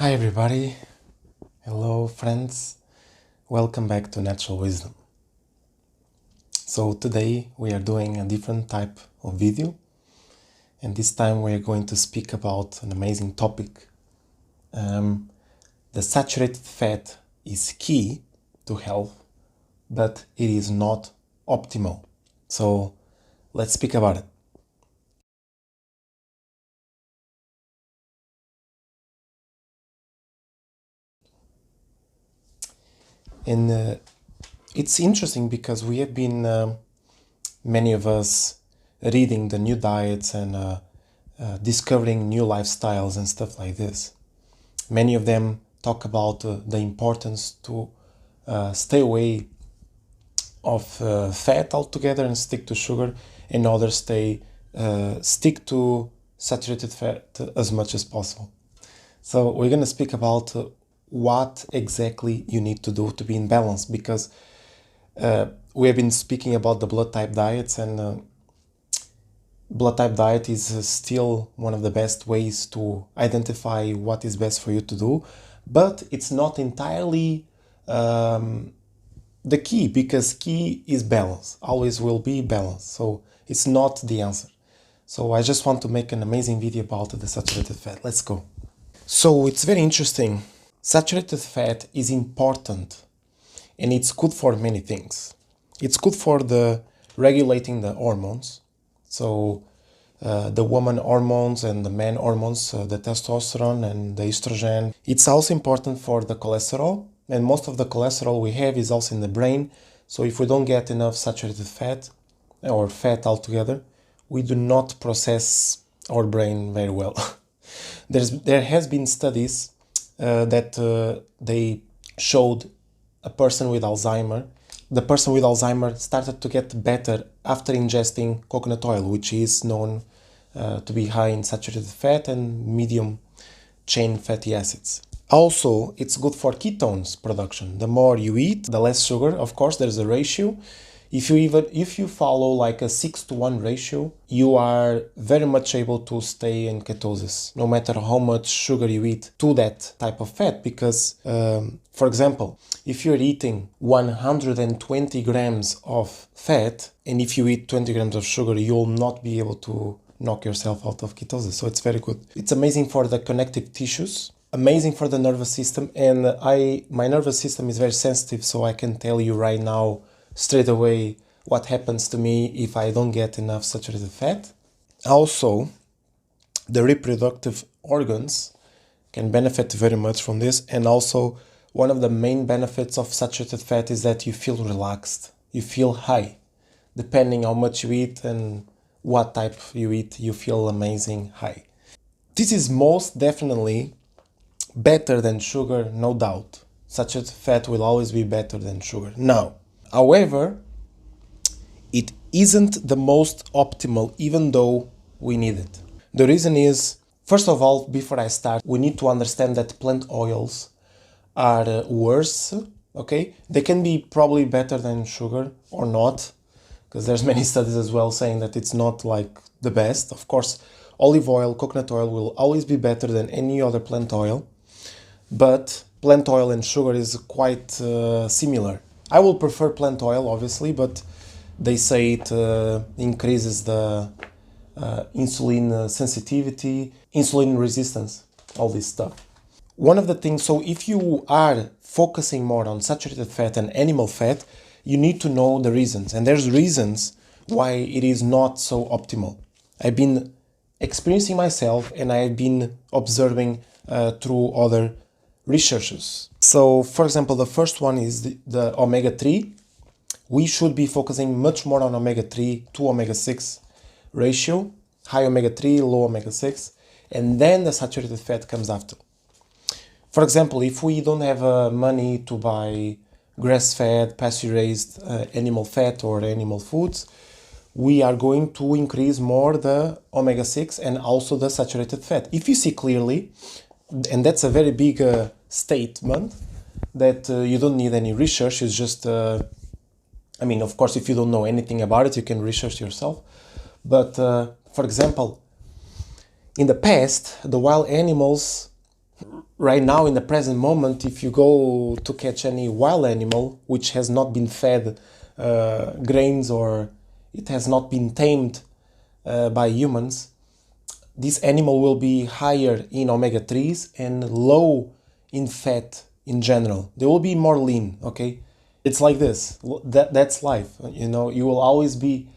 Hi everybody, hello friends, welcome back to Natural Wisdom. So today we are doing a different type of video, and this time we are going to speak about an amazing topic. The saturated fat is key to health, but it is not optimal. So let's speak about it. And it's interesting because we have been, many of us, reading the new diets and discovering new lifestyles and stuff like this. Many of them talk about the importance to stay away of fat altogether and stick to sugar, and others stick to saturated fat as much as possible. So we're going to speak about what exactly you need to do to be in balance, because we have been speaking about the blood type diets, and blood type diet is still one of the best ways to identify what is best for you to do, but it's not entirely the key, because key is balance, always will be balance. So it's not the answer. So I just want to make an amazing video about the saturated fat. Let's go. So it's very interesting. Saturated fat is important and it's good for many things. It's good for the regulating the hormones. So the woman hormones and the man hormones, the testosterone and the estrogen. It's also important for the cholesterol, and most of the cholesterol we have is also in the brain. So if we don't get enough saturated fat or fat altogether, we do not process our brain very well. There has been studies that they showed a person with Alzheimer. The person with Alzheimer started to get better after ingesting coconut oil, which is known to be high in saturated fat and medium chain fatty acids. Also, it's good for ketones production. The more you eat, the less sugar. Of course, there's a ratio. If you follow like a 6-to-1 ratio, you are very much able to stay in ketosis, no matter how much sugar you eat to that type of fat. Because, for example, if you're eating 120 grams of fat, and if you eat 20 grams of sugar, you'll not be able to knock yourself out of ketosis. So it's very good. It's amazing for the connective tissues, amazing for the nervous system, and my nervous system is very sensitive, so I can tell you right now straight away what happens to me if I don't get enough saturated fat. Also, the reproductive organs can benefit very much from this, and also one of the main benefits of saturated fat is that you feel relaxed, you feel high. Depending how much you eat and what type you eat, you feel amazing high. This is most definitely better than sugar, no doubt. Saturated fat will always be better than sugar. Now, however, it isn't the most optimal, even though we need it. The reason is, first of all, before I start, we need to understand that plant oils are worse, okay? They can be probably better than sugar or not, because there's many studies as well saying that it's not like the best. Of course, olive oil, coconut oil will always be better than any other plant oil, but plant oil and sugar is quite similar. I will prefer plant oil, obviously, but they say it increases the insulin sensitivity, insulin resistance, all this stuff. One of the things, so if you are focusing more on saturated fat and animal fat, you need to know the reasons. And there's reasons why it is not so optimal. I've been experiencing myself, and I've been observing through other researchers. So, for example, the first one is the omega-3. We should be focusing much more on omega-3 to omega-6 ratio, high omega-3, low omega-6, and then the saturated fat comes after. For example, if we don't have money to buy grass-fed, pasture-raised animal fat or animal foods, we are going to increase more the omega-6 and also the saturated fat. If you see clearly, and that's a very big statement, that you don't need any research, it's just, I mean, of course, if you don't know anything about it, you can research yourself. But, for example, in the past, the wild animals right now, in the present moment, if you go to catch any wild animal which has not been fed grains, or it has not been tamed by humans, this animal will be higher in omega-3s and low in fat in general. They will be more lean, okay? It's like this. That's life. You know, you will always be,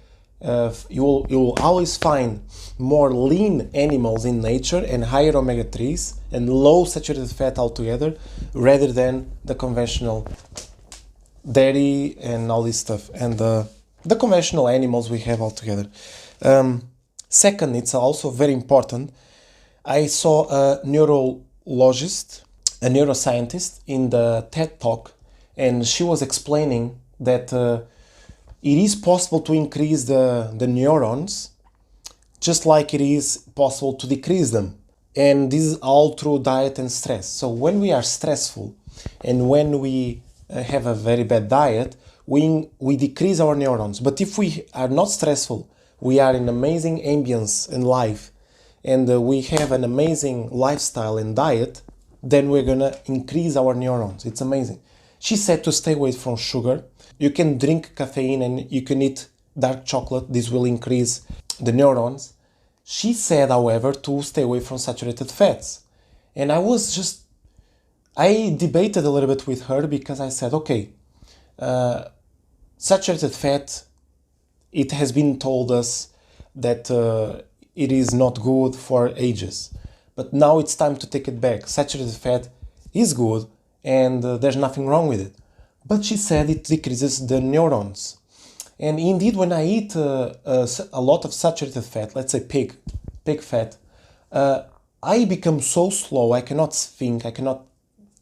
you will always find more lean animals in nature and higher omega-3s and low saturated fat altogether, rather than the conventional dairy and all this stuff, and the conventional animals we have altogether. Second, it's also very important. I saw a neurologist, a neuroscientist in the TED Talk, and she was explaining that it is possible to increase the neurons just like it is possible to decrease them. And this is all through diet and stress. So when we are stressful and when we have a very bad diet, we decrease our neurons. But if we are not stressful, we are in amazing ambience in life, and we have an amazing lifestyle and diet, then we're gonna increase our neurons. It's amazing. She said to stay away from sugar. You can drink caffeine and you can eat dark chocolate. This will increase the neurons. She said, however, to stay away from saturated fats. And I debated a little bit with her, because I said, okay, saturated fat, it has been told us that it is not good for ages. But now it's time to take it back. Saturated fat is good, and there's nothing wrong with it. But she said it decreases the neurons. And indeed, when I eat a lot of saturated fat, let's say pig fat, I become so slow, I cannot think, I cannot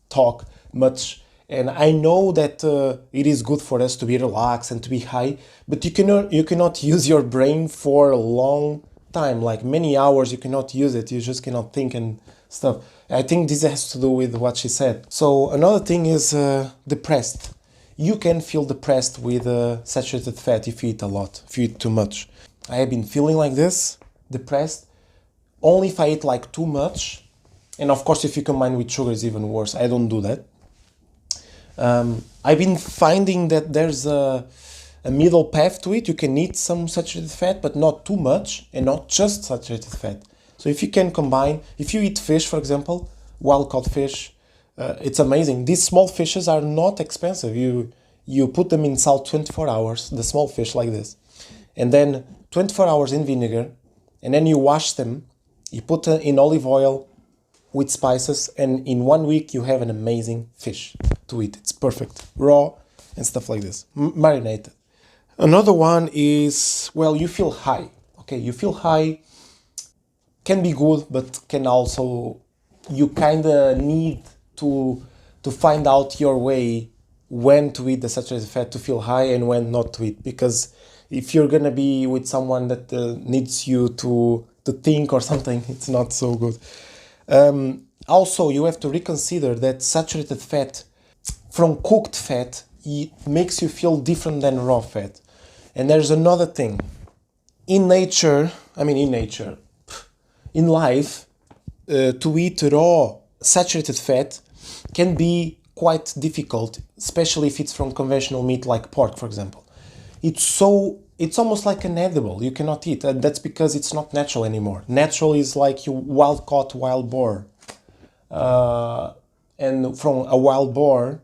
talk much. And I know that it is good for us to be relaxed and to be high, but you cannot use your brain for a long time, like many hours. You cannot use it. You just cannot think and stuff. I think this has to do with what she said. So another thing is depressed. You can feel depressed with saturated fat if you eat a lot, if you eat too much. I have been feeling like this, depressed, only if I eat like too much. And of course, if you combine with sugar, it's even worse. I don't do that. I've been finding that there's a middle path to it. You can eat some saturated fat, but not too much, and not just saturated fat. So if you can combine, if you eat fish, for example, wild-caught fish, it's amazing. These small fishes are not expensive. You put them in salt 24 hours, the small fish like this, and then 24 hours in vinegar, and then you wash them, you put in olive oil with spices, and in 1 week you have an amazing fish to eat. It's perfect, raw and stuff like this, marinated. Another one is, well, you feel high. Okay, you feel high, can be good, but can also, you kind of need to find out your way when to eat the saturated fat to feel high and when not to eat. Because if you're gonna be with someone that needs you to think or something, it's not so good. Also, you have to reconsider that saturated fat from cooked fat, it makes you feel different than raw fat. And there's another thing. In life, to eat raw saturated fat can be quite difficult, especially if it's from conventional meat like pork, for example. It's almost like an edible. You cannot eat. And that's because it's not natural anymore. Natural is like you wild-caught wild boar. And from a wild boar,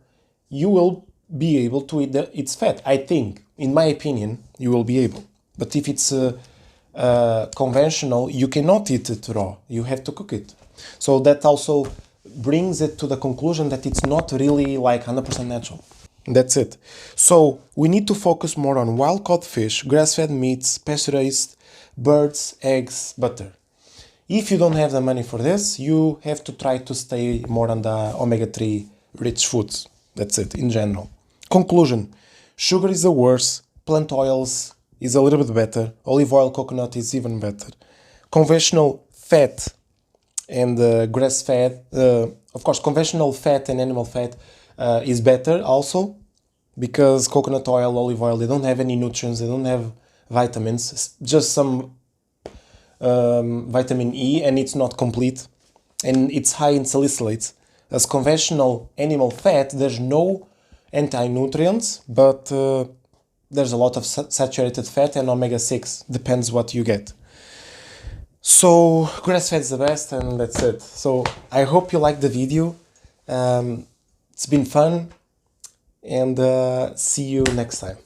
you will be able to eat its fat. I think, in my opinion, you will be able. But if it's conventional, you cannot eat it raw. You have to cook it. So that also brings it to the conclusion that it's not really like 100% natural. That's it. So we need to focus more on wild-caught fish, grass-fed meats, pasture-raised birds, eggs, butter. If you don't have the money for this, you have to try to stay more on the omega-3 rich foods. That's it, in general. Conclusion. Sugar is the worst. Plant oils is a little bit better. Olive oil, coconut is even better. Conventional fat and grass-fed, of course, conventional fat and animal fat is better also, because coconut oil, olive oil, they don't have any nutrients, they don't have vitamins, just some vitamin E, and it's not complete. and it's high in salicylates. As conventional animal fat, there's no anti-nutrients, but there's a lot of saturated fat and omega-6, depends what you get. So grass-fed is the best, and that's it. So I hope you liked the video. It's been fun, and see you next time.